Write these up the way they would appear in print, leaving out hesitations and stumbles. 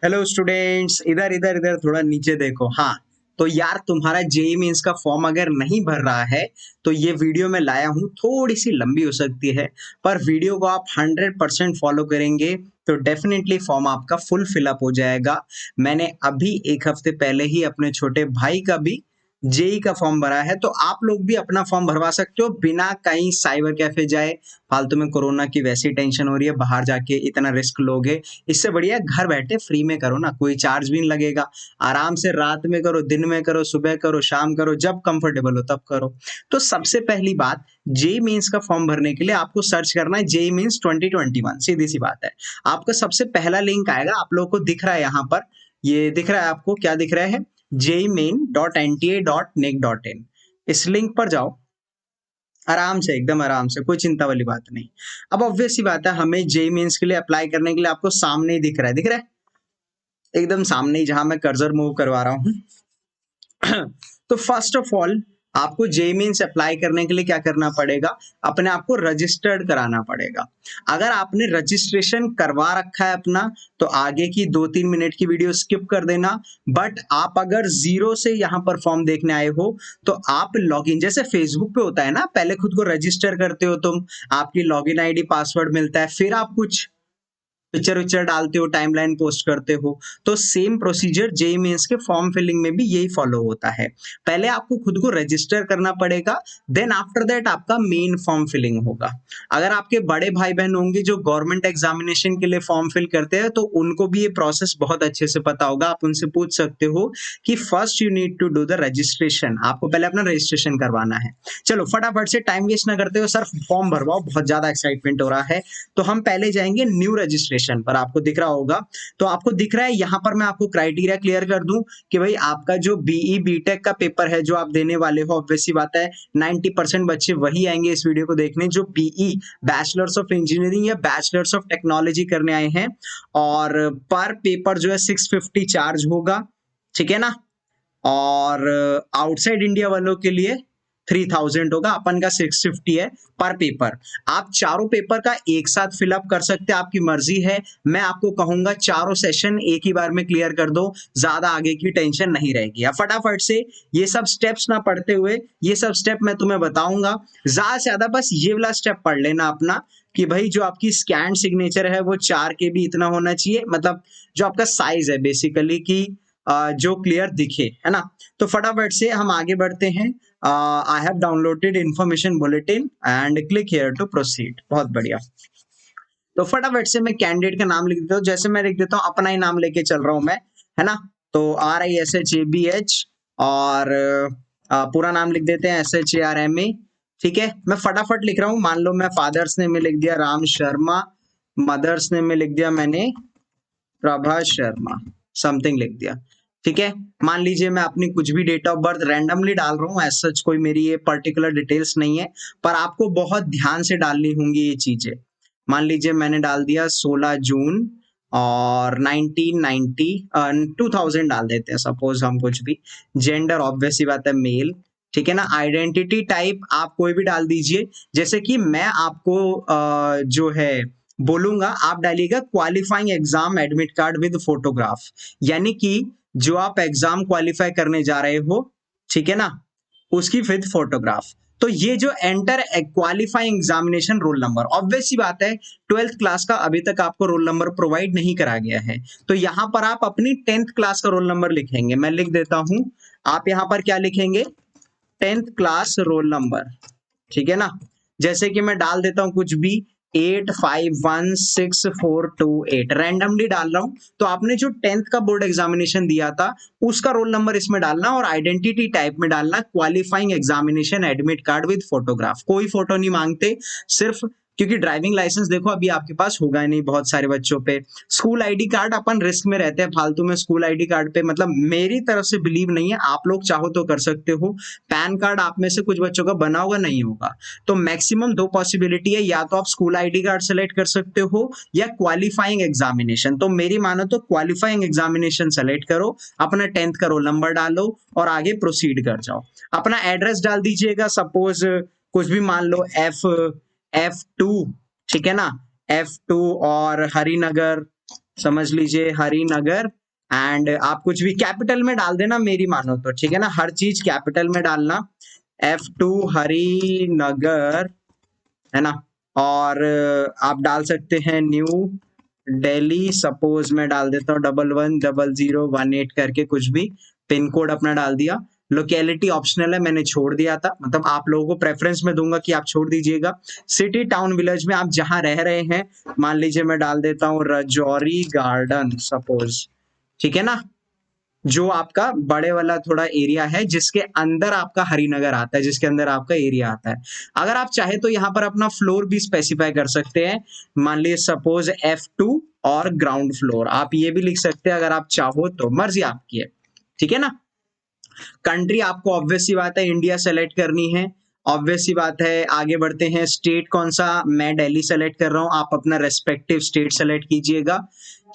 Hello students, इधर इधर इधर थोड़ा नीचे देखो। हाँ, तो यार तुम्हारा जेई मेंस का फॉर्म अगर नहीं भर रहा है तो ये वीडियो मैं लाया हूँ, थोड़ी सी लंबी हो सकती है, पर वीडियो को आप 100% फॉलो करेंगे तो डेफिनेटली फॉर्म आपका फुल फिलअप हो जाएगा। मैंने अभी एक हफ्ते पहले ही अपने छोटे भाई का भी जेई का फॉर्म भरा है, तो आप लोग भी अपना फॉर्म भरवा सकते हो बिना कहीं साइबर कैफे जाए। फालतू में कोरोना की वैसी टेंशन हो रही है, बाहर जाके इतना रिस्क लोगे, इससे बढ़िया घर बैठे फ्री में करो ना, कोई चार्ज भी नहीं लगेगा। आराम से रात में करो, दिन में करो, सुबह करो, शाम करो, जब कंफर्टेबल हो तब करो। तो सबसे पहली बात, जेई मीन्स का फॉर्म भरने के लिए आपको सर्च करना है जेई मीन्स 2021। सीधी सी बात है, आपका सबसे पहला लिंक आएगा, आप लोगों को दिख रहा है यहाँ पर, ये दिख रहा है आपको, क्या दिख रहा है? jmain.nta.nic.in। इस लिंक पर जाओ, आराम से, एकदम आराम से, कोई चिंता वाली बात नहीं। अब ऑब्वियस सी बात है, हमें जेई मेंस के लिए अप्लाई करने के लिए आपको सामने ही दिख रहा है, दिख रहा है एकदम सामने ही, जहां मैं कर्सर मूव करवा रहा हूँ। तो फर्स्ट ऑफ ऑल आपको जेई मेंस अप्लाई करने के लिए क्या करना पड़ेगा? अपने आप को रजिस्टर्ड कराना पड़ेगा। अगर आपने रजिस्ट्रेशन करवा रखा है अपना, तो आगे की 2-3 मिनट की वीडियो स्किप कर देना। बट आप अगर जीरो से यहाँ पर फॉर्म देखने आए हो, तो आप लॉगिन, जैसे फेसबुक पे होता है ना, पहले खुद को रजिस्टर करते हो तुम, आपकी लॉगिन आईडी पासवर्ड मिलता है, फिर आप कुछ पिक्चर विक्चर डालते हो, टाइमलाइन पोस्ट करते हो, तो सेम प्रोसीजर जेई मेंस के फॉर्म फिलिंग में भी यही फॉलो होता है। पहले आपको खुद को रजिस्टर करना पड़ेगा, देन आफ्टर दैट आपका मेन फॉर्म फिलिंग होगा। अगर आपके बड़े भाई बहन होंगे जो गवर्नमेंट एग्जामिनेशन के लिए फॉर्म फिल करते हैं, तो उनको भी ये प्रोसेस बहुत अच्छे से पता होगा, आप उनसे पूछ सकते हो कि first you need to do the registration, आपको पहले अपना रजिस्ट्रेशन करवाना है। चलो फटाफट से टाइम वेस्ट ना करते हो सर, फॉर्म भरवाओ, बहुत ज्यादा एक्साइटमेंट हो रहा है। तो हम पहले जाएंगे न्यू रजिस्ट्रेशन पर, आपको दिख रहा होगा, तो आपको दिख रहा है यहाँ पर, मैं आपको क्राइटेरिया क्लियर कर दूं कि भाई आपका जो बीई बीटेक का पेपर है जो आप देने वाले हो, ऑब्वियस सी बात है 90% बच्चे वही आएंगे इस वीडियो को देखने जो बीई बैचलर्स ऑफ इंजीनियरिंग या बैचलर्स ऑफ टेक्नोलॉजी करने आए हैं। और पर पेपर जो है 650 चार्ज होगा, ठीक है ना? और आउटसाइड इंडिया वालों के लिए 3000 होगा, अपन का 650 है पर पेपर। आप चारों पेपर का एक साथ फिलअप कर सकते हैं, आपकी मर्जी है। मैं आपको कहूंगा चारों सेशन एक ही बार में क्लियर कर दो, ज्यादा आगे की टेंशन नहीं रहेगी। अब फटाफट से ये सब स्टेप्स ना पढ़ते हुए, ये सब स्टेप मैं तुम्हें बताऊंगा, ज्यादा से ज्यादा बस ये वाला स्टेप पढ़ लेना अपना, कि भाई जो आपकी स्कैन सिग्नेचर है वो 4 KB इतना होना चाहिए, मतलब जो आपका साइज है बेसिकली, कि जो क्लियर दिखे, है ना? तो फटाफट से हम आगे बढ़ते हैं। I have downloaded information bulletin and click here to proceed. बहुत बढ़िया। तो फटाफट से मैं कैंडिडेट का नाम लिख देता हूँ, जैसे मैं लिख देता हूँ, अपना ही नाम लेके चल रहा हूँ मैं, है ना? तो RISHABH, और पूरा नाम लिख देते हैं SHARMA। ठीक है, मैं फटाफट लिख रहा हूँ। मान लो मैं फादर्स नेम में लिख दिया राम शर्मा, मदर्स नेम में लिख दिया मैंने प्रभा शर्मा, समथिंग लिख दिया। ठीक है, मान लीजिए मैं अपनी कुछ भी डेट ऑफ बर्थ रैंडमली डाल रहा हूँ, एज सच कोई मेरी ये पर्टिकुलर डिटेल्स नहीं है, पर आपको बहुत ध्यान से डालनी होंगी ये चीजें। मान लीजिए मैंने डाल दिया 16 जून और 1990, 2000 डाल देते हैं सपोज हम, कुछ भी। जेंडर ऑब्वियस सी बात है मेल, ठीक है ना? आइडेंटिटी टाइप आप कोई भी डाल दीजिए, जैसे कि मैं आपको जो है बोलूंगा, आप डालिएगा qualifying exam admit card with photograph, यानी कि जो आप एग्जाम क्वालिफाई करने जा रहे हो, ठीक है ना, उसकी विद फोटोग्राफ। तो ये जो enter qualifying examination roll number, obvious सी बात है 12th क्लास का अभी तक आपको रोल नंबर प्रोवाइड नहीं करा गया है, तो यहां पर आप अपनी 10th क्लास का रोल नंबर लिखेंगे। मैं लिख देता हूं, आप यहां पर क्या लिखेंगे? 10th क्लास रोल नंबर, ठीक है ना? जैसे कि मैं डाल देता हूं कुछ भी, 851648, रैंडमली डाल रहा हूं। तो आपने जो 10th का बोर्ड एग्जामिनेशन दिया था उसका रोल नंबर इसमें डालना, और आइडेंटिटी टाइप में डालना qualifying examination admit card with photograph. कोई फोटो नहीं मांगते, सिर्फ, क्योंकि ड्राइविंग लाइसेंस देखो अभी आपके पास होगा ही नहीं बहुत सारे बच्चों पे। स्कूल आईडी कार्ड अपन रिस्क में रहते हैं फालतू में, स्कूल आईडी कार्ड पे मतलब मेरी तरफ से बिलीव नहीं है, आप लोग चाहो तो कर सकते हो। पैन कार्ड आप में से कुछ बच्चों का बना होगा, नहीं होगा, तो मैक्सिमम दो पॉसिबिलिटी है, या तो आप स्कूल आईडी कार्ड सेलेक्ट कर सकते हो या क्वालिफाइंग एग्जामिनेशन। तो मेरी मानो तो क्वालिफाइंग एग्जामिनेशन सेलेक्ट करो, अपना 10th का रोल नंबर डालो और आगे प्रोसीड कर जाओ। अपना एड्रेस डाल दीजिएगा, सपोज कुछ भी मान लो, F2, ठीक है ना, F2 और हरिनगर, समझ लीजिए हरिनगर, एंड आप कुछ भी कैपिटल में डाल देना मेरी मानो तो, ठीक है ना, हर चीज कैपिटल में डालना, F2 हरिनगर, है ना। और आप डाल सकते हैं न्यू दिल्ली, सपोज मैं डाल देता हूँ 110018 करके, कुछ भी पिन कोड अपना डाल दिया। लोकेलिटी ऑप्शनल है, मैंने छोड़ दिया था, मतलब आप लोगों को प्रेफरेंस में दूंगा कि आप छोड़ दीजिएगा। सिटी टाउन विलेज में आप जहां रह रहे हैं, मान लीजिए मैं डाल देता हूँ रजौरी गार्डन सपोज, ठीक है ना, जो आपका बड़े वाला थोड़ा एरिया है जिसके अंदर आपका हरिनगर आता है, जिसके अंदर आपका एरिया आता है। अगर आप चाहे तो यहाँ पर अपना फ्लोर भी स्पेसिफाई कर सकते हैं, मान लीजिए सपोज F2 और ग्राउंड फ्लोर, आप ये भी लिख सकते हैं अगर आप चाहो तो, मर्जी आपकी है, ठीक है ना। कंट्री आपको ऑब्वियस सी बात है इंडिया सेलेक्ट करनी है, ऑब्वियस सी बात है। आगे बढ़ते हैं, स्टेट कौन सा, मैं दिल्ली सेलेक्ट कर रहा हूं, आप अपना रेस्पेक्टिव स्टेट सेलेक्ट कीजिएगा,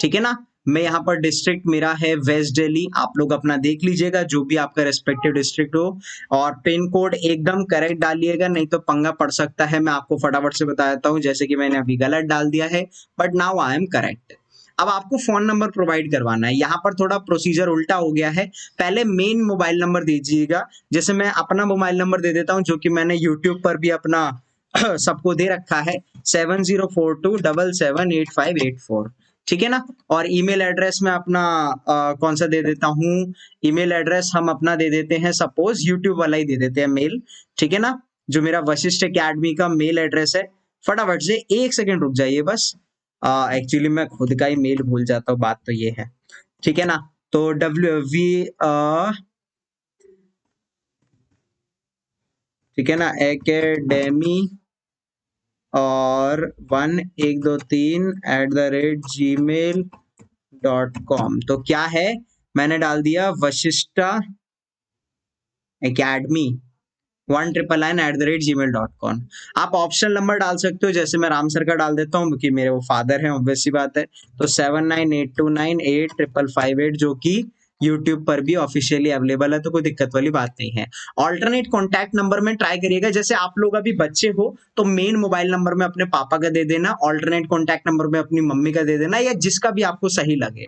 ठीक है ना। मैं यहाँ पर डिस्ट्रिक्ट मेरा है वेस्ट दिल्ली, आप लोग अपना देख लीजिएगा जो भी आपका रेस्पेक्टिव डिस्ट्रिक्ट हो, और पिन कोड एकदम करेक्ट डालिएगा, नहीं तो पंगा पड़ सकता है। मैं आपको फटाफट से बता देता हूँ, जैसे कि मैंने अभी गलत डाल दिया है, but now I am correct. अब आपको फोन नंबर प्रोवाइड करवाना है, यहाँ पर थोड़ा प्रोसीजर उल्टा हो गया है, पहले मेन मोबाइल नंबर दीजिएगा, जैसे मैं अपना मोबाइल नंबर दे देता हूँ जो कि मैंने यूट्यूब पर भी अपना सबको दे रखा है, 7042778584, ठीक है ना। और ईमेल एड्रेस में अपना कौन सा दे देता हूँ, ईमेल एड्रेस हम अपना दे देते हैं, सपोज यूट्यूब वाला ही दे देते हैं मेल, ठीक है ना, जो मेरा वशिष्ठ एकेडमी का मेल एड्रेस है। फटाफट से एक सेकंड रुक जाइए बस, एक्चुअली मैं खुद का ही मेल भूल जाता हूँ, बात तो ये है, ठीक है ना। तो ठीक है ना, एकेडमी और 1123@gmail.com, तो क्या है, मैंने डाल दिया वशिष्ठा एकेडमी 1999@gmail.com। आप ऑप्शनल नंबर डाल सकते हो, जैसे मैं राम सर का डाल देता हूँ क्योंकि मेरे वो फादर हैं, ऑब्वियस सी बात है, तो 7982985558, जो कि यूट्यूब पर भी ऑफिशियली अवेलेबल है, तो कोई दिक्कत वाली बात नहीं है। ऑल्टरनेट कॉन्टैक्ट नंबर में ट्राई करिएगा, जैसे आप लोग अभी बच्चे हो तो मेन मोबाइल नंबर में अपने पापा का दे देना, ऑल्टरनेट कॉन्टैक्ट नंबर में अपनी मम्मी का दे देना, या जिसका भी आपको सही लगे।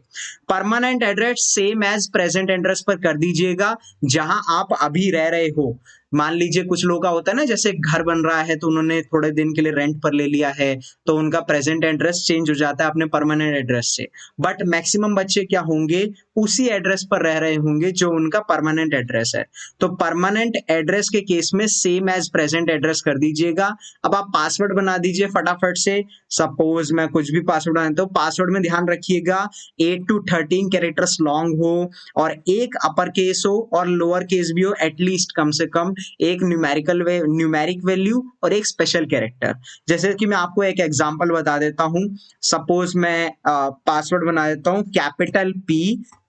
Permanent address same as present address पर कर दीजिएगा, जहां आप अभी रह रहे हो। मान लीजिए कुछ लोगों का होता है ना, जैसे घर बन रहा है तो उन्होंने थोड़े दिन के लिए रेंट पर ले लिया है, तो उनका प्रेजेंट एड्रेस चेंज हो जाता है अपने परमानेंट एड्रेस से, बट मैक्सिमम बच्चे क्या होंगे, उसी एड्रेस पर रह रहे होंगे जो उनका परमानेंट एड्रेस है। तो परमानेंट एड्रेस के केस में सेम एज प्रेजेंट एड्रेस कर दीजिएगा। अब आप पासवर्ड बना दीजिए फटाफट से, सपोज मैं कुछ भी पासवर्ड बनाता हूँ, पासवर्ड में ध्यान रखिएगा 8 to 13 कैरेक्टर्स लॉन्ग हो, और एक अपर केस हो और लोअर केस भी हो, एटलीस्ट कम से कम एक न्यूमेरिक वैल्यू और एक स्पेशल कैरेक्टर। जैसे कि मैं आपको एक एग्जांपल बता देता हूं, सपोज मैं पासवर्ड बना देता हूं कैपिटल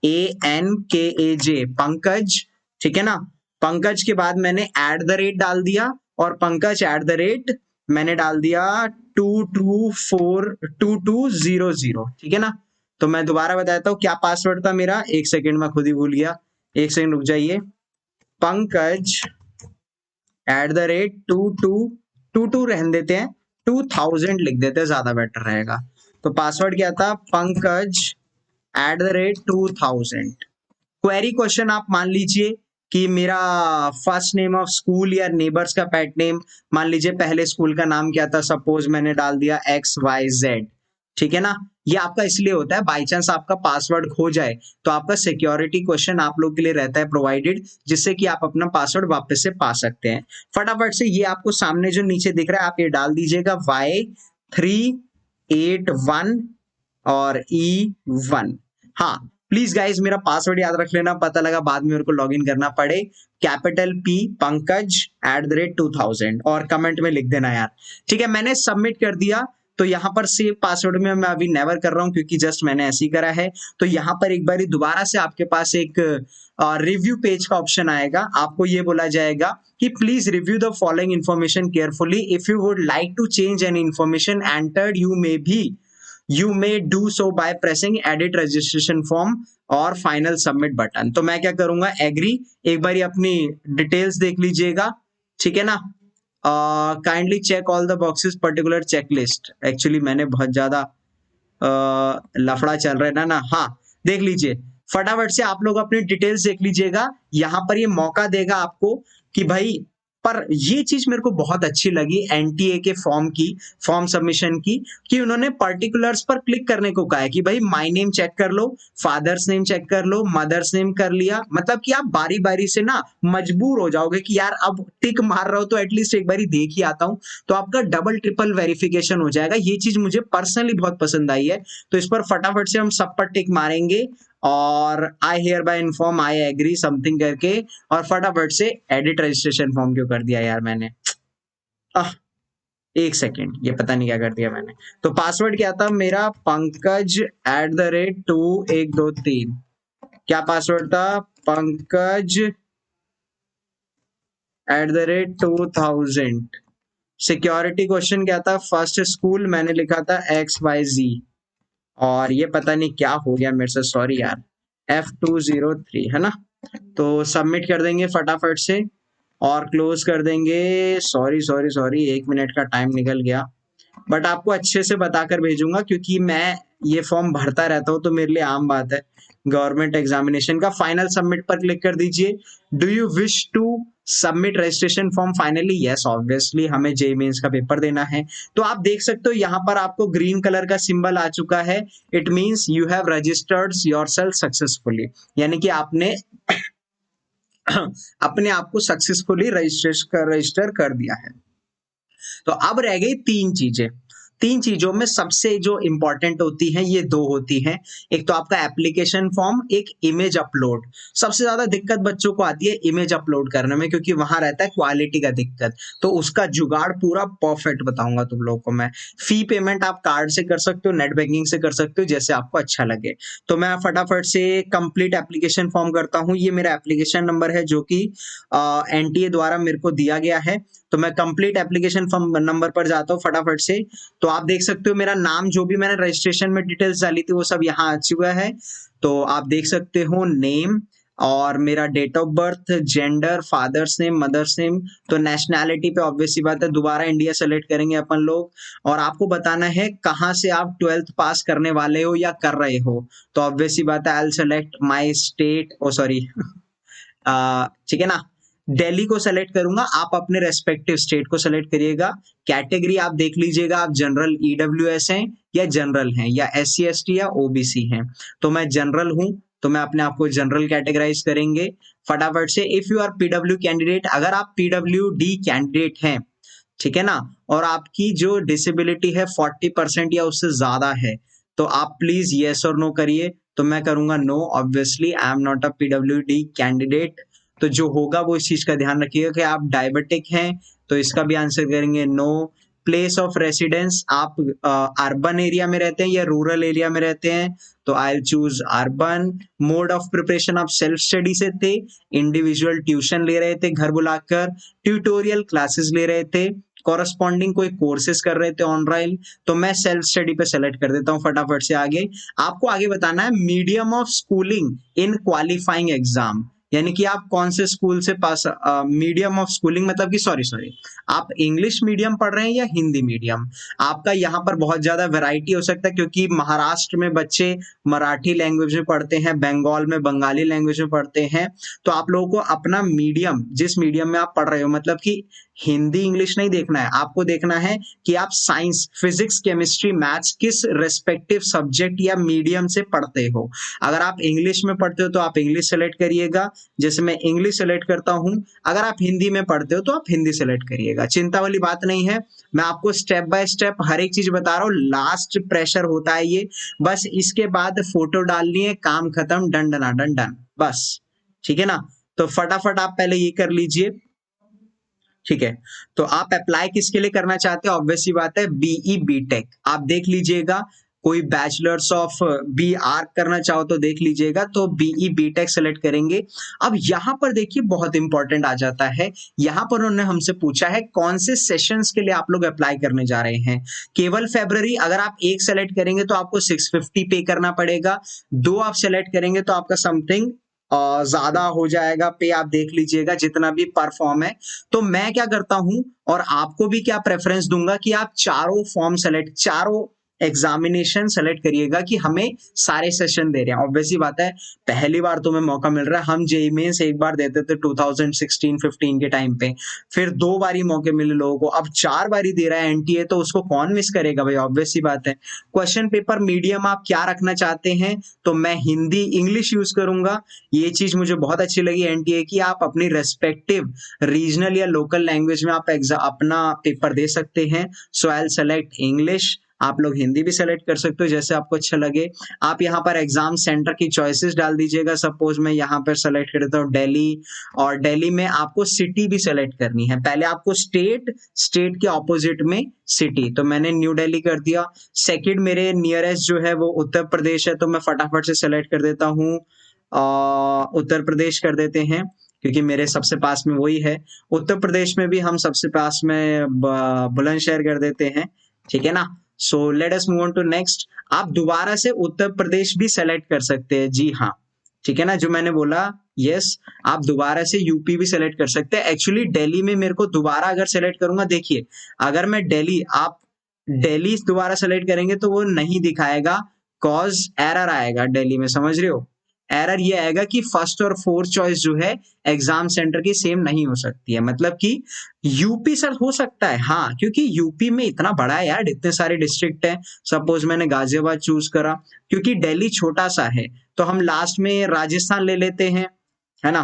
PANKAJ पंकज, ठीक है ना। पंकज के बाद मैंने @ डाल दिया, और पंकज @ मैंने डाल दिया 22422200, ठीक है ना। तो मैं दोबारा बताता हूँ क्या पासवर्ड था मेरा, एक सेकेंड मैं खुद ही भूल गया, एक सेकेंड रुक जाइए। पंकज @2222 रहने देते हैं, 2000 लिख देते हैं, ज्यादा बेटर रहेगा। तो पासवर्ड क्या था, पंकज @2000। क्वेरी क्वेश्चन आप मान लीजिए कि मेरा फर्स्ट नेम ऑफ स्कूल या नेबर्स का पेट नेम, मान लीजिए पहले स्कूल का नाम क्या था, सपोज मैंने डाल दिया XYZ, ठीक है ना। ये आपका इसलिए होता है, बाई चांस आपका पासवर्ड खो जाए तो आपका सिक्योरिटी क्वेश्चन आप लोग के लिए रहता है प्रोवाइडेड, जिससे कि आप अपना पासवर्ड वापस से पा सकते हैं। फटाफट से ये आपको सामने जो नीचे दिख रहा है आप ये डाल दीजिएगा Y381 और E1। हाँ प्लीज गाइज मेरा पासवर्ड याद रख लेना, पता लगा बाद में मेरे को लॉग इन करना पड़े, कैपिटल P पंकज @2000, और कमेंट में लिख देना यार, ठीक है। मैंने सबमिट कर दिया, तो यहाँ पर सेव पासवर्ड में मैं अभी नेवर कर रहा हूँ क्योंकि जस्ट मैंने ऐसे ही करा है। तो यहाँ पर एक बार दोबारा से आपके पास एक रिव्यू पेज का ऑप्शन आएगा, आपको ये बोला जाएगा कि please review the following information carefully, if you would like to change any information entered you may do so by pressing edit registration form और फाइनल सबमिट बटन। तो मैं क्या करूंगा, एग्री, एक बार अपनी डिटेल्स देख लीजिएगा, ठीक है ना। Kindly check all the boxes particular checklist, actually मैंने बहुत ज्यादा लफड़ा चल रहा है ना हाँ देख लीजिए, फटाफट से आप लोग अपनी डिटेल्स देख लीजिएगा। यहाँ पर ये मौका देगा आपको कि भाई, पर ये चीज मेरे को बहुत अच्छी लगी एनटीए के फॉर्म सबमिशन की, कि उन्होंने पर्टिकुलर्स पर क्लिक करने को कहा है कि भाई माय नेम चेक कर लो, फादर्स नेम चेक कर लो, मदर्स नेम कर लिया, मतलब कि आप बारी बारी से ना मजबूर हो जाओगे कि यार अब टिक मार रहा हो तो एटलीस्ट एक बारी देख ही आता हूं, तो आपका डबल ट्रिपल वेरिफिकेशन हो जाएगा। ये चीज मुझे पर्सनली बहुत पसंद आई है, तो इस पर फटाफट से हम सब पर टिक मारेंगे और I hereby inform I agree something करके, और फटाफट से एडिट रजिस्ट्रेशन फॉर्म क्यों कर दिया यार मैंने, आह, एक सेकेंड, ये पता नहीं क्या कर दिया मैंने। तो पासवर्ड क्या था मेरा, पंकज@2123, क्या पासवर्ड था, पंकज@2000। सिक्योरिटी क्वेश्चन क्या था, फर्स्ट स्कूल मैंने लिखा था XYZ, और ये पता नहीं क्या हो गया मेरे से, सॉरी यार, F203 है ना। तो सबमिट कर देंगे फटाफट से और क्लोज कर देंगे। सॉरी सॉरी सॉरी, 1 मिनट का टाइम निकल गया, बट आपको अच्छे से बताकर भेजूंगा क्योंकि मैं ये फॉर्म भरता रहता हूँ, तो मेरे लिए आम बात है। गवर्नमेंट एग्जामिनेशन का फाइनल सबमिट पर क्लिक कर दीजिए। Do you wish to submit registration form finally, yes obviously हमें जे मेंस का पेपर देना है। तो आप देख सकते हो यहाँ पर आपको ग्रीन कलर का सिंबल आ चुका है, it means you have registered yourself successfully, यानी कि आपने अपने आप को सक्सेसफुली रजिस्टर कर दिया है। तो अब रह गई तीन चीजें, तीन चीजों में सबसे जो इंपॉर्टेंट होती हैं ये दो होती हैं, एक तो आपका एप्लीकेशन फॉर्म, एक इमेज अपलोड। सबसे ज्यादा दिक्कत बच्चों को आती है इमेज अपलोड करने में, क्योंकि वहां रहता है क्वालिटी का दिक्कत, तो उसका जुगाड़ पूरा परफेक्ट बताऊंगा तुम लोगों को मैं। फी पेमेंट आप कार्ड से कर सकते हो, नेट बैंकिंग से कर सकते हो, जैसे आपको अच्छा लगे। तो मैं फटाफट से कंप्लीट एप्लीकेशन फॉर्म करता हूँ। ये मेरा एप्लीकेशन नंबर है जो कि एनटीए द्वारा मेरे को दिया गया है। तो मैं कंप्लीट एप्लीकेशन फॉर्म नंबर पर जाता हूँ फटाफट से। तो आप देख सकते हो मेरा नाम, जो भी मैंने रजिस्ट्रेशन में डिटेल्स डाली थी वो सब यहाँ आ चुका है। तो आप देख सकते हो नेम और मेरा date of birth, gender, father's name, mother's name. तो नेशनैलिटी पे ऑब्वियस सी बात है दोबारा इंडिया सेलेक्ट करेंगे अपन लोग, और आपको बताना है कहाँ से आप 12th पास करने वाले हो या कर रहे हो। तो ऑब्वियस सी बात है I will select my state, oh sorry ठीक है ना, दिल्ली को सेलेक्ट करूंगा, आप अपने रेस्पेक्टिव स्टेट को सेलेक्ट करिएगा। कैटेगरी आप देख लीजिएगा, आप जनरल ईडब्ल्यूएस हैं या जनरल हैं या SC ST या OBC हैं। तो मैं जनरल हूं, तो मैं अपने आप को जनरल कैटेगराइज करेंगे फटाफट से। If you are PW candidate, अगर आप PWD कैंडिडेट हैं, ठीक है ना, और आपकी जो डिसेबिलिटी है 40% या उससे ज्यादा है, तो आप प्लीज येस और नो करिए। तो मैं करूंगा no, obviously I am not a PWD candidate. तो जो होगा वो इस चीज का ध्यान रखिएगा कि आप डायबिटिक हैं, तो इसका भी आंसर करेंगे नो। प्लेस ऑफ रेसिडेंस, आप अर्बन एरिया में रहते हैं या रूरल एरिया में रहते हैं, तो I choose urban. Mode of preparation आप सेल्फ स्टडी से थे, इंडिविजुअल ट्यूशन ले रहे थे घर बुलाकर, ट्यूटोरियल क्लासेस ले रहे थे, कॉरस्पॉन्डिंग कोई कोर्सेज कर रहे थे ऑनलाइन, तो मैं सेल्फ स्टडी पे सेलेक्ट कर देता हूँ फटाफट से। आगे आपको आगे बताना है medium of schooling in qualifying exam, यानी कि आप कौन से स्कूल से पास, मीडियम ऑफ स्कूलिंग मतलब कि सॉरी सॉरी, आप इंग्लिश मीडियम पढ़ रहे हैं या हिंदी मीडियम। आपका यहाँ पर बहुत ज्यादा वैरायटी हो सकता है, क्योंकि महाराष्ट्र में बच्चे मराठी लैंग्वेज में पढ़ते हैं, बंगाल में बंगाली लैंग्वेज में पढ़ते हैं। तो आप लोगों को अपना मीडियम, जिस मीडियम में आप पढ़ रहे हो, मतलब कि हिंदी इंग्लिश नहीं देखना है, आपको देखना है कि आप साइंस, फिजिक्स, केमिस्ट्री, मैथ्स किस रेस्पेक्टिव सब्जेक्ट या मीडियम से पढ़ते हो। अगर आप इंग्लिश में पढ़ते हो तो आप इंग्लिश सेलेक्ट करिएगा, जैसे मैं इंग्लिश सेलेक्ट करता हूं। अगर आप हिंदी में पढ़ते हो तो आप हिंदी सेलेक्ट करिएगा, चिंता वाली बात नहीं है। मैं आपको स्टेप बाय स्टेप हर एक चीज बता रहा हूँ, लास्ट प्रेशर होता है ये, बस इसके बाद फोटो डालनी है, काम खत्म, डन डना डन डन, बस ठीक है ना। तो फटाफट आप पहले ये कर लीजिए, ठीक है। तो आप अप्लाई किसके लिए करना चाहते हो, ऑब्वियस सी बात है BE BTech, आप देख लीजिएगा। कोई बैचलर्स ऑफ बी आर्क करना चाहो तो देख लीजिएगा, तो BE BTech सेलेक्ट करेंगे। अब यहाँ पर देखिए बहुत इंपॉर्टेंट आ जाता है, यहाँ पर उन्होंने हमसे पूछा है कौन से सेशंस के लिए आप लोग अप्लाई करने जा रहे हैं। केवल फरवरी, अगर आप एक सेलेक्ट करेंगे तो आपको 650 पे करना पड़ेगा, दो आप सेलेक्ट करेंगे तो आपका समथिंग ज्यादा हो जाएगा पे, आप देख लीजिएगा जितना भी पर फॉर्म है। तो मैं क्या करता हूं और आपको भी क्या प्रेफरेंस दूंगा कि आप चारों फॉर्म सेलेक्ट, चारों एग्जामिनेशन सेलेक्ट करिएगा कि हमें सारे सेशन दे रहे हैं। ऑब्वियसली बात है, पहली बार तुम्हें मौका मिल रहा है। हम जेईई मेंस एक बार देते थे 2016-15 के टाइम पे, फिर 2 बारी मौके मिले लोगों को, अब 4 बारी दे रहा है एनटीए, तो उसको कौन मिस करेगा भाई, ऑब्वियसली बात है। क्वेश्चन पेपर मीडियम आप क्या रखना चाहते हैं, तो मैं हिंदी इंग्लिश यूज करूंगा। ये चीज मुझे बहुत अच्छी लगी एनटीए की, आप अपनी रेस्पेक्टिव रीजनल या लोकल लैंग्वेज में आप अपना पेपर दे सकते हैं। सो आई विल सेलेक्ट इंग्लिश, आप लोग हिंदी भी सेलेक्ट कर सकते हो जैसे आपको अच्छा लगे। आप यहाँ पर एग्जाम सेंटर की चॉइसेस डाल दीजिएगा। सपोज मैं यहाँ पर सेलेक्ट करता हूँ दिल्ली, और दिल्ली में आपको सिटी भी सेलेक्ट करनी है। पहले आपको स्टेट के ऑपोजिट में सिटी, तो मैंने न्यू दिल्ली कर दिया। सेकंड मेरे नियरेस्ट जो है वो उत्तर प्रदेश है, तो मैं फटाफट से सेलेक्ट कर देता हूँ, उत्तर प्रदेश कर देते हैं, क्योंकि मेरे सबसे पास में वही है। उत्तर प्रदेश में भी हम सबसे पास में बुलंदशहर कर देते हैं, ठीक है ना। So let us move on to next. आप दोबारा से उत्तर प्रदेश भी सेलेक्ट कर सकते हैं, जी हाँ, ठीक है ना, जो मैंने बोला यस। आप दोबारा से यूपी भी सेलेक्ट कर सकते हैं। एक्चुअली दिल्ली में मेरे को दोबारा अगर सेलेक्ट करूंगा, देखिए अगर मैं आप दिल्ली दोबारा सेलेक्ट करेंगे तो वो नहीं दिखाएगा, कॉज एरर आएगा दिल्ली में, समझ रहे हो। एरर ये आएगा कि फर्स्ट और फोर्थ चॉइस जो है एग्जाम सेंटर की सेम नहीं हो सकती है, मतलब कि यूपी सर हो सकता है, हाँ, क्योंकि यूपी में इतना बड़ा है यार, इतने सारे डिस्ट्रिक्ट है। सपोज मैंने गाजियाबाद चूज करा, क्योंकि दिल्ली छोटा सा है, तो हम लास्ट में राजस्थान ले लेते हैं, है ना,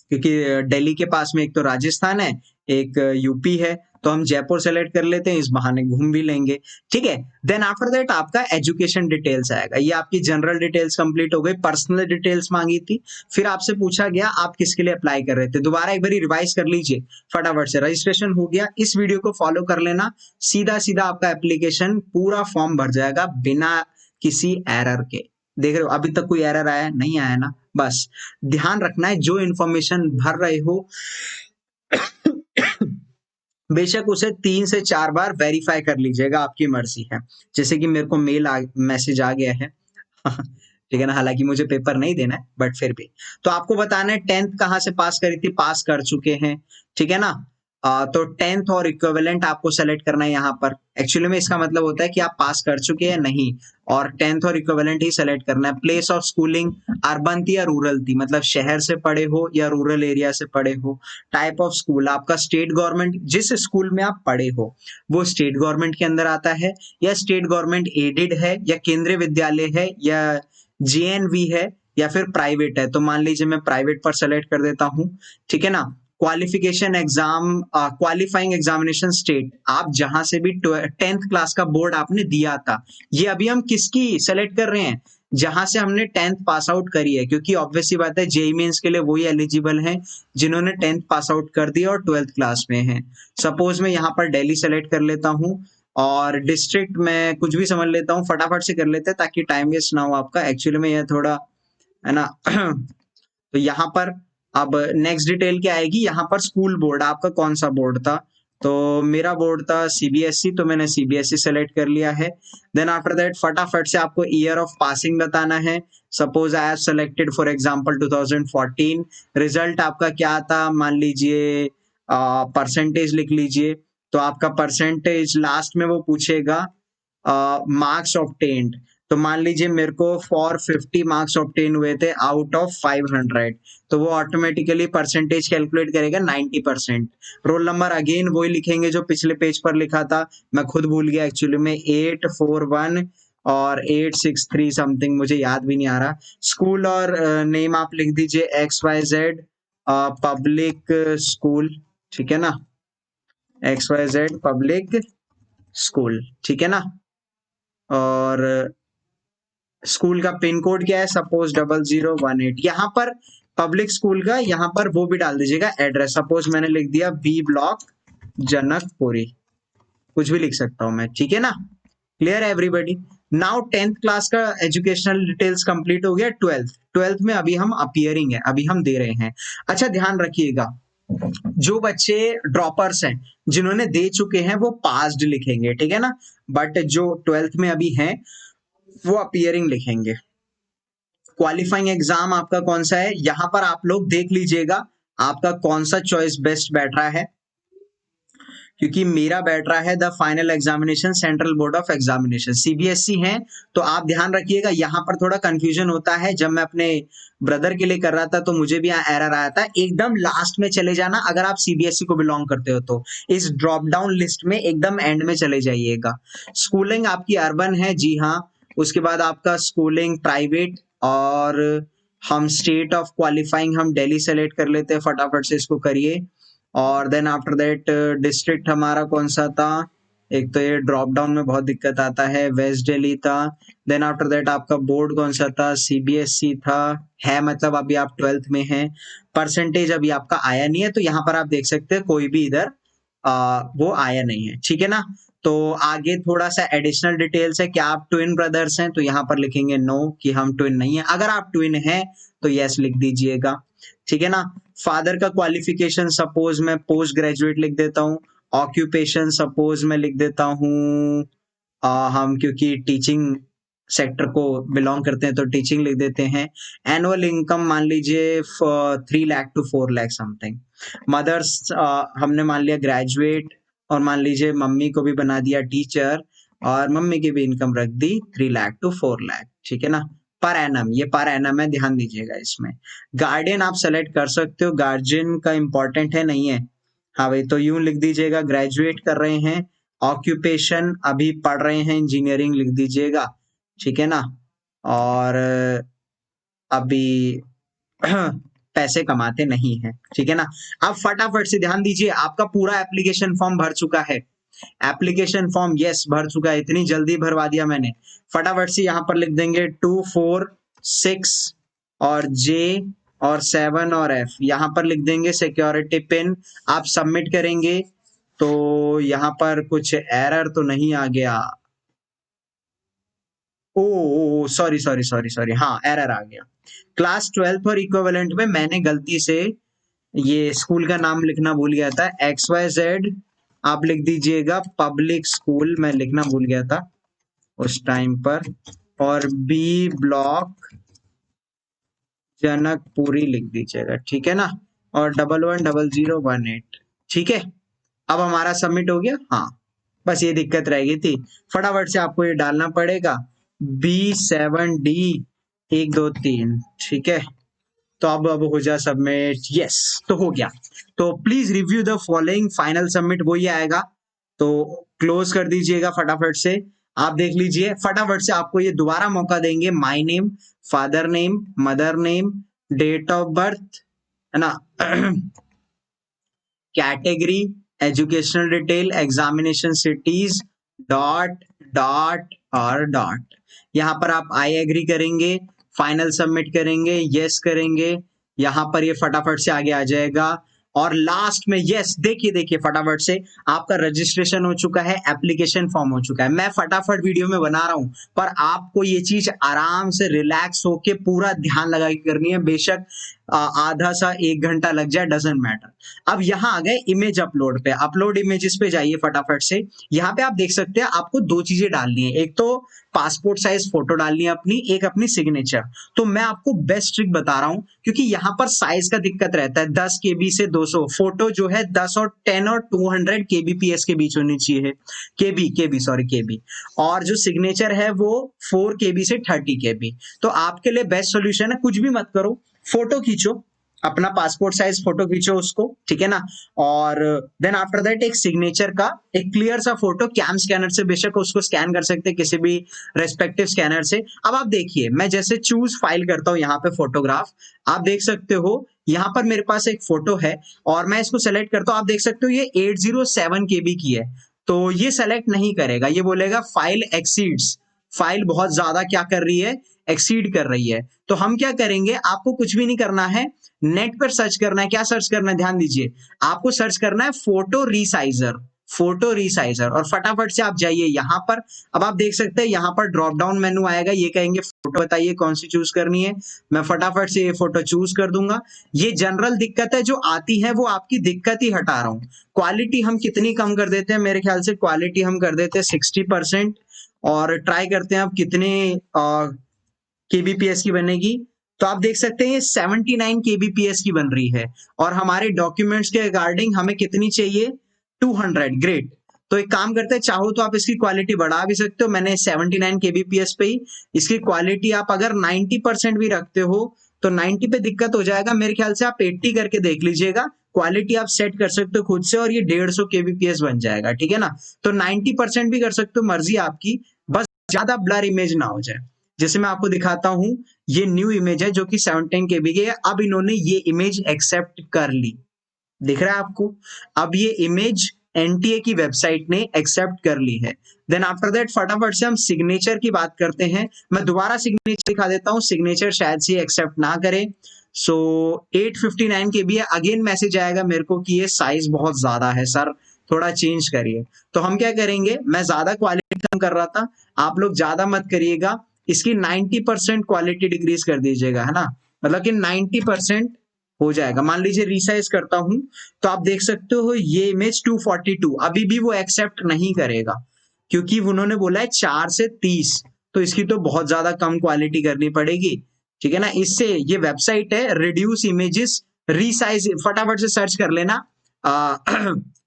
क्योंकि दिल्ली के पास में एक तो राजस्थान है, एक यूपी है, तो हम जयपुर सेलेक्ट कर लेते हैं, इस बहाने घूम भी लेंगे, ठीक है। देन आफ्टर दैट आपका एजुकेशन डिटेल्स आएगा। ये आपकी जनरल डिटेल्स कंप्लीट हो गई, पर्सनल डिटेल्स मांगी थी, फिर आपसे पूछा गया आप किसके लिए अप्लाई कर रहे थे। दोबारा एक बार रिवाइज कर लीजिए फटाफट से। रजिस्ट्रेशन हो गया, इस वीडियो को फॉलो कर लेना, सीधा सीधा आपका एप्लीकेशन पूरा फॉर्म भर जाएगा बिना किसी एरर के। देख रहे हो अभी तक कोई एरर आया नहीं, आया ना। बस ध्यान रखना है, जो इन्फॉर्मेशन भर रहे हो बेशक उसे 3 से 4 बार वेरीफाई कर लीजिएगा, आपकी मर्जी है। जैसे कि मेरे को मैसेज आ गया है ठीक है ना, हालांकि मुझे पेपर नहीं देना है, बट फिर भी तो आपको बताना है 10th कहाँ से पास करी थी, पास कर चुके हैं, ठीक है ना। तो 10th और इक्विवेलेंट आपको सेलेक्ट करना है यहाँ पर। एक्चुअली में इसका मतलब होता है कि आप पास कर चुके हैं नहीं, और 10th और इक्विवेलेंट ही सेलेक्ट करना है। प्लेस ऑफ स्कूलिंग अर्बन थी या रूरल थी, मतलब शहर से पढ़े हो या रूरल एरिया से पढ़े हो। टाइप ऑफ स्कूल आपका स्टेट गवर्नमेंट, जिस स्कूल में आप पढ़े हो वो स्टेट गवर्नमेंट के अंदर आता है, या स्टेट गवर्नमेंट एडेड है, या केंद्रीय विद्यालय है, या जेएनवी है, या फिर प्राइवेट है। तो मान लीजिए मैं प्राइवेट पर सेलेक्ट कर देता हूँ, ठीक है ना। Qualification exam, qualifying examination state, आप जहां से भी 10th क्लास का बोर्ड आपने दिया था, ये अभी हम किसकी सेलेक्ट कर रहे हैं, जहां से हमने 10th पास आउट करी है, क्योंकि ऑब्वियसली बात है जेईई मेंस के लिए वही एलिजिबल हैं जिन्होंने 10th पास आउट कर दिया और 12th क्लास में हैं। सपोज मैं यहाँ पर दिल्ली सेलेक्ट कर लेता हूँ, और डिस्ट्रिक्ट में कुछ भी समझ लेता हूँ, फटाफट से कर लेते हैं ताकि टाइम वेस्ट ना हो आपका। एक्चुअली में यह थोड़ा है ना तो यहाँ पर अब नेक्स्ट डिटेल क्या आएगी, यहाँ पर स्कूल बोर्ड आपका कौन सा बोर्ड था, तो मेरा बोर्ड था सीबीएसई, तो मैंने सीबीएसई सेलेक्ट कर लिया है। देन आफ्टर दैट फटाफट से आपको ईयर ऑफ पासिंग बताना है। Suppose I have selected for example 2014। Result आपका क्या था, मान लीजिए परसेंटेज लिख लीजिए, तो आपका परसेंटेज लास्ट में वो पूछेगा मार्क्स ऑब्टेन्ड, तो मान लीजिए मेरे को 450 मार्क्स ऑब्टेन हुए थे आउट ऑफ 500, तो वो ऑटोमेटिकली परसेंटेज कैलकुलेट करेगा 90%। रोल नंबर अगेन वही लिखेंगे जो पिछले पेज पर लिखा था, मैं खुद भूल गया एक्चुअली में, 841 और 863 समथिंग, मुझे याद भी नहीं आ रहा। स्कूल और नेम आप लिख दीजिए XYZ पब्लिक स्कूल, ठीक है ना, XYZ पब्लिक स्कूल, ठीक है ना। और स्कूल का पिन कोड क्या है, सपोज 0018। यहाँ पर पब्लिक स्कूल का यहाँ पर वो भी डाल दीजिएगा एड्रेस, सपोज मैंने लिख दिया बी ब्लॉक जनकपुरी, कुछ भी लिख सकता हूँ मैं, ठीक है ना। क्लियर है एवरीबॉडी। नाउ 10th क्लास का एजुकेशनल डिटेल्स कंप्लीट हो गया। 12th में अभी हम अपीयरिंग है, अभी हम दे रहे हैं। अच्छा ध्यान रखिएगा, जो बच्चे ड्रॉपर्स हैं जिन्होंने दे चुके हैं वो पास्ड लिखेंगे, ठीक है ना, बट जो 12th में अभी हैं वो अपीयरिंग लिखेंगे। क्वालिफाइंग एग्जाम आपका कौन सा है, यहां पर आप लोग देख लीजिएगा आपका कौन सा चॉइस बेस्ट बैठ रहा है। क्योंकि मेरा बैठ रहा है the final examination central board of examination, CBSE है। तो आप ध्यान रखिएगा, यहाँ पर थोड़ा कंफ्यूजन होता है। जब मैं अपने ब्रदर के लिए कर रहा था तो मुझे भी यहाँ एरर आया था। एकदम लास्ट में चले जाना अगर आप सीबीएसई को बिलोंग करते हो तो, इस ड्रॉप डाउन लिस्ट में एकदम एंड में चले जाइएगा। स्कूलिंग आपकी अर्बन है, जी हाँ। उसके बाद आपका स्कूलिंग प्राइवेट, और हम स्टेट ऑफ क्वालिफाइंग हम दिल्ली सेलेक्ट कर लेते हैं, फटाफट से इसको करिए। और देन आफ्टर दैट डिस्ट्रिक्ट हमारा कौन सा था, एक तो ये ड्रॉप डाउन में बहुत दिक्कत आता है, वेस्ट दिल्ली था। देन आफ्टर दैट आपका बोर्ड कौन सा था, सीबीएसई था, है मतलब अभी आप 12th में हैं। परसेंटेज अभी आपका आया नहीं है, तो यहाँ पर आप देख सकते हैं कोई भी इधर वो आया नहीं है, ठीक है ना। तो आगे थोड़ा सा एडिशनल डिटेल्स है, क्या आप ट्विन ब्रदर्स हैं, तो यहाँ पर लिखेंगे नो कि हम ट्विन नहीं है। अगर आप ट्विन हैं तो यस लिख दीजिएगा, ठीक है ना। फादर का क्वालिफिकेशन सपोज मैं पोस्ट ग्रेजुएट लिख देता हूँ। ऑक्यूपेशन सपोज मैं लिख देता हूँ हम क्योंकि टीचिंग सेक्टर को बिलोंग करते हैं तो टीचिंग लिख देते हैं। एनुअल इनकम मान लीजिए 3 lakh to 4 lakh something. Mothers हमने मान लिया ग्रेजुएट, और मान लीजिए मम्मी को भी बना दिया टीचर, और मम्मी की भी इनकम रख दी 3 लाख टू 4 लाख, ठीक है ना। पर एनम, ये पर एनम है, ध्यान दीजिएगा इसमें। गार्डियन आप सेलेक्ट कर सकते हो, गार्जियन का इंपॉर्टेंट है नहीं है। हाँ भाई, तो यूं लिख दीजिएगा, ग्रेजुएट कर रहे हैं। ऑक्यूपेशन अभी पढ़ रहे हैं, इंजीनियरिंग लिख दीजिएगा, ठीक है ना। और अभी पैसे कमाते नहीं है, ठीक है ना। अब फटाफट से ध्यान दीजिए, आपका पूरा एप्लीकेशन फॉर्म भर चुका है। एप्लीकेशन फॉर्म यस भर चुका है, इतनी जल्दी भरवा दिया मैंने। फटाफट से यहाँ पर लिख देंगे 2, 4, 6 और जे और 7 और एफ, यहाँ पर लिख देंगे सिक्योरिटी पिन। आप सबमिट करेंगे तो यहाँ पर कुछ एरर तो नहीं आ गया। ओ सॉरी सॉरी सॉरी सॉरी, हाँ एरर आ गया। क्लास 12th और इक्विवेलेंट में मैंने गलती से ये स्कूल का नाम लिखना भूल गया था, XYZ आप लिख दीजिएगा पब्लिक स्कूल, मैं लिखना भूल गया था उस टाइम पर। और बी ब्लॉक जनकपुरी लिख दीजिएगा, ठीक है ना। और 110018, ठीक है। अब हमारा सबमिट हो गया, हाँ। बस ये दिक्कत रह गई थी, फटाफट से आपको ये डालना पड़ेगा B7D 123, ठीक है। तो अब हो जा सबमिट, यस तो हो गया। तो please review the following, final submit वही आएगा, तो क्लोज कर दीजिएगा फटाफट से। आप देख लीजिए, फटाफट से आपको ये दोबारा मौका देंगे, my name, father name, mother name, date of birth, है ना, category, educational detail, examination cities, dot dot और डॉट। यहाँ पर आप आई एग्री करेंगे, फाइनल सबमिट करेंगे, यस करेंगे, यहाँ पर ये फटाफट से आगे आ जाएगा। और लास्ट में यस, देखिए देखिए फटाफट से आपका रजिस्ट्रेशन हो चुका है, एप्लीकेशन फॉर्म हो चुका है। मैं फटाफट वीडियो में बना रहा हूं, पर आपको ये चीज आराम से रिलैक्स होके पूरा ध्यान लगा के करनी है। बेशक आधा सा 1 घंटा लग जाए, डजेंट मैटर। अब यहाँ आ गए इमेज अपलोड पे, अपलोड इमेजेस पे जाइए फटाफट से। यहाँ पे आप देख सकते हैं आपको 2 चीजें डालनी है, एक तो पासपोर्ट साइज फोटो डालनी है अपनी, एक अपनी सिग्नेचर। तो मैं आपको बेस्ट ट्रिक बता रहा हूं, क्योंकि यहाँ पर साइज का दिक्कत रहता है, 10 KB से 200, फोटो जो है 10 और 10 और 200 KBPS के बीच होनी चाहिए, केबी। और जो सिग्नेचर है वो 4 KB से 30 KB। तो आपके लिए बेस्ट सोल्यूशन है, कुछ भी मत करो, फोटो खींचो, अपना पासपोर्ट साइज फोटो खींचो उसको, ठीक है ना। और देन आफ्टर दैट एक सिग्नेचर का एक क्लियर सा फोटो, कैम स्कैनर से बेशक उसको स्कैन कर सकते हैं, किसी भी रेस्पेक्टिव स्कैनर से। अब आप देखिए, मैं जैसे चूज फाइल करता हूं यहाँ पे फोटोग्राफ, आप देख सकते हो यहाँ पर मेरे पास एक फोटो है, और मैं इसको सेलेक्ट करता हूं, आप देख सकते हो ये 807 KB की है। तो ये सेलेक्ट नहीं करेगा, ये बोलेगा फाइल एक्सीड्स, फाइल बहुत ज्यादा क्या कर रही है, एक्सीड कर रही है। तो हम क्या करेंगे, आपको कुछ भी नहीं करना है, नेट पर सर्च करना है। क्या सर्च करना है, ध्यान दीजिए, आपको सर्च करना है फोटो रीसाइजर, फोटो रीसाइजर, और फटाफट से आप जाइए यहाँ पर। अब आप देख सकते हैं यहाँ पर ड्रॉप डाउन मेनू आएगा, ये कहेंगे फोटो बताइए कौन सी चूज करनी है। मैं फटाफट से ये फोटो चूज कर दूंगा। ये जनरल दिक्कत है जो आती है, वो आपकी दिक्कत ही हटा रहा हूँ। क्वालिटी हम कितनी कम कर देते हैं, मेरे ख्याल से क्वालिटी हम कर देते हैं 60%, और ट्राई करते हैं आप कितने KBPS की बनेगी। तो आप देख सकते हैं ये 79 KBPS की बन रही है, और हमारे डॉक्यूमेंट्स के अकॉर्डिंग हमें कितनी चाहिए, 200 ग्रेट। तो एक काम करते हैं, चाहो तो आप इसकी क्वालिटी बढ़ा भी सकते हो। मैंने 79 kbps पे ही इसकी क्वालिटी, आप अगर 90% भी रखते हो तो 90 पे दिक्कत हो जाएगा, मेरे ख्याल से आप 80 करके देख लीजिएगा। क्वालिटी आप सेट कर सकते हो खुद से और ये 150 kbps बन जाएगा, ठीक है ना। तो 90% भी कर सकते हो, मर्जी आपकी, बस ज्यादा ब्लर इमेज ना हो जाए। जैसे मैं आपको दिखाता हूं, ये न्यू इमेज है जो कि 17 kb की है। अब इन्होंने ये इमेज एक्सेप्ट कर ली, दिख रहा है आपको। अब ये इमेज एनटीए की वेबसाइट ने एक्सेप्ट कर ली है। देन आफ्टर दैट फटाफट से हम सिग्नेचर की बात करते हैं। मैं दोबारा सिग्नेचर दिखा देता हूं, सिग्नेचर शायद से एक्सेप्ट ना करे। सो 859 के भी है। अगेन मैसेज आएगा मेरे को कि ये साइज बहुत ज्यादा है सर, थोड़ा चेंज करिए। तो हम क्या करेंगे, मैं ज्यादा क्वालिटी कम कर रहा था, आप लोग ज्यादा मत करिएगा, इसकी 90% क्वालिटी डिक्रीज कर दीजिएगा, है ना। मतलब कि 90% हो जाएगा। मान लीजिए रिसाइज करता हूं तो आप देख सकते हो ये इमेज 242, अभी भी वो एक्सेप्ट नहीं करेगा क्योंकि उन्होंने बोला है 4 से 30, तो इसकी तो बहुत ज्यादा कम क्वालिटी करनी पड़ेगी, ठीक है ना। इससे ये वेबसाइट है रिड्यूस इमेजेस रीसाइज, फटाफट से सर्च कर लेना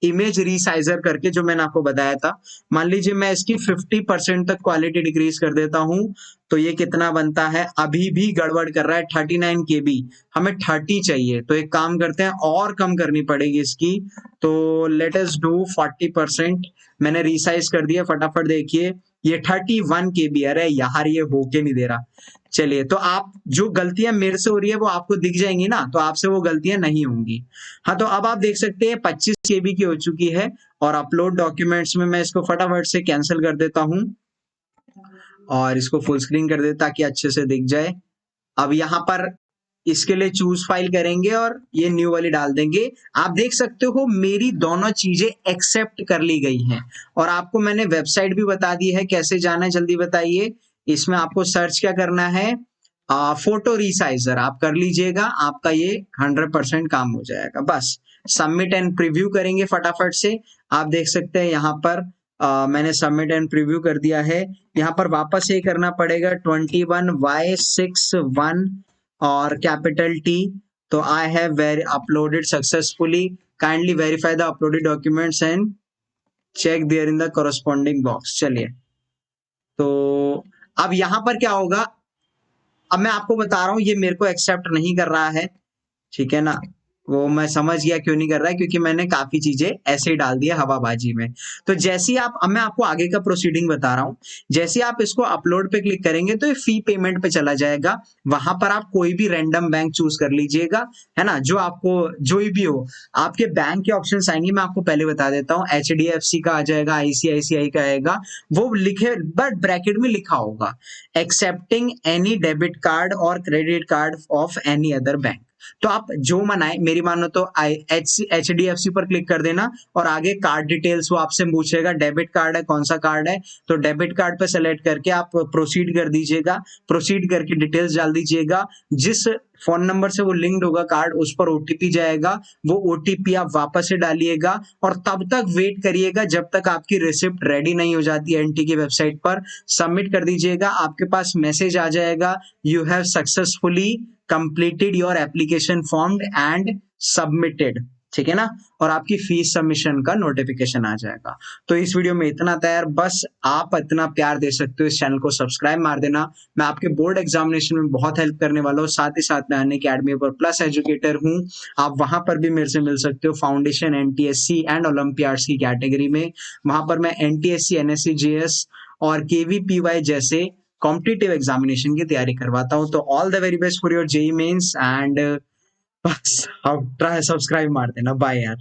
इमेज रीसाइजर करके, जो मैंने आपको बताया था। मान लीजिए मैं इसकी 50% तक क्वालिटी डिक्रीज कर देता हूं तो ये कितना बनता है, अभी भी गड़बड़ कर रहा है 39 kb, हमें 30 चाहिए। तो एक काम करते हैं, और कम करनी पड़ेगी इसकी, तो लेट अस डू 40%। मैंने रीसाइज कर दिया, फटाफट देखिए ये 31 kb। अरे यार ये होके नहीं दे रहा। चलिए, तो आप जो गलतियां मेरे से हो रही है वो आपको दिख जाएंगी ना, तो आपसे वो गलतियां नहीं होंगी। हाँ, तो अब आप देख सकते हैं 25 kb की हो चुकी है। और अपलोड डॉक्यूमेंट्स में मैं इसको फटाफट से कैंसिल कर देता हूं और इसको फुल स्क्रीन कर देता ताकि अच्छे से दिख जाए। अब यहाँ पर इसके लिए चूज फाइल करेंगे और ये न्यू वाली डाल देंगे। आप देख सकते हो मेरी दोनों चीजें एक्सेप्ट कर ली गई हैं। और आपको मैंने वेबसाइट भी बता दी है, कैसे जाना है जल्दी बताइए। इसमें आपको सर्च क्या करना है, फोटो रिसाइजर आप कर लीजिएगा, आपका ये 100% काम हो जाएगा। बस सबमिट एंड प्रीव्यू करेंगे फटाफट से। आप देख सकते हैं यहाँ पर मैंने सबमिट एंड प्रीव्यू कर दिया है। यहाँ पर वापस ये करना पड़ेगा 21Y61 और कैपिटल टी। तो I have uploaded successfully, kindly verify the uploaded documents and check there in the corresponding box. चलिए, तो अब यहाँ पर क्या होगा, अब मैं आपको बता रहा हूँ ये मेरे को एक्सेप्ट नहीं कर रहा है, ठीक है ना। वो मैं समझ गया क्यों नहीं कर रहा है, क्योंकि मैंने काफी चीजें ऐसे ही डाल दिया हवाबाजी में। तो जैसे ही आप, अब मैं आपको आगे का प्रोसीडिंग बता रहा हूँ, जैसे आप इसको अपलोड पे क्लिक करेंगे तो ये फी पेमेंट पे चला जाएगा। वहां पर आप कोई भी रैंडम बैंक चूज कर लीजिएगा, है ना, जो आपको जो भी हो। आपके बैंक के ऑप्शंस आएंगे, मैं आपको पहले बता देता हूँ। HDFC का आ जाएगा, ICICI का आएगा, वो लिखे बट ब्रैकेट में लिखा होगा एक्सेप्टिंग एनी डेबिट कार्ड और credit card of any other bank. तो आप जो मनाए, मेरी मानो तो HDFC पर क्लिक कर देना और आगे कार्ड डिटेल्स वो आपसे पूछेगा, डेबिट कार्ड है, कौन सा कार्ड है, तो डेबिट कार्ड पे सेलेक्ट करके आप प्रोसीड कर दीजिएगा। प्रोसीड करके डिटेल्स डाल दीजिएगा, जिस फोन नंबर से वो लिंक्ड होगा कार्ड उस पर OTP जाएगा, वो OTP आप वापस से डालिएगा और तब तक वेट करिएगा जब तक आपकी रिसिप्ट रेडी नहीं हो जाती एनटी की वेबसाइट पर। सबमिट कर दीजिएगा, आपके पास मैसेज आ जाएगा, you have successfully completed your application form and submitted, ठीक है ना। और आपकी फीस सबमिशन का नोटिफिकेशन आ जाएगा। तो इस वीडियो में इतना तैयार, बस आप इतना प्यार दे सकते हो, इस चैनल को सब्सक्राइब मार देना। मैं आपके बोर्ड एग्जामिनेशन में बहुत हेल्प करने वाला हूँ। साथ ही साथ मैं अनअकैडमी पर प्लस एजुकेटर हूँ, आप वहां पर भी मेरे से मिल सकते हो। फाउंडेशन, NTSC एंड ओलंपियाड्स की कैटेगरी में, वहां पर मैं NTSC, NSC, JS और KVPY जैसे कॉम्पिटिटिव एग्जामिनेशन की तैयारी करवाता हूँ। तो all the very best for your JEE mains and बस अब ट्राई सब्सक्राइब मार देना। बाय यार।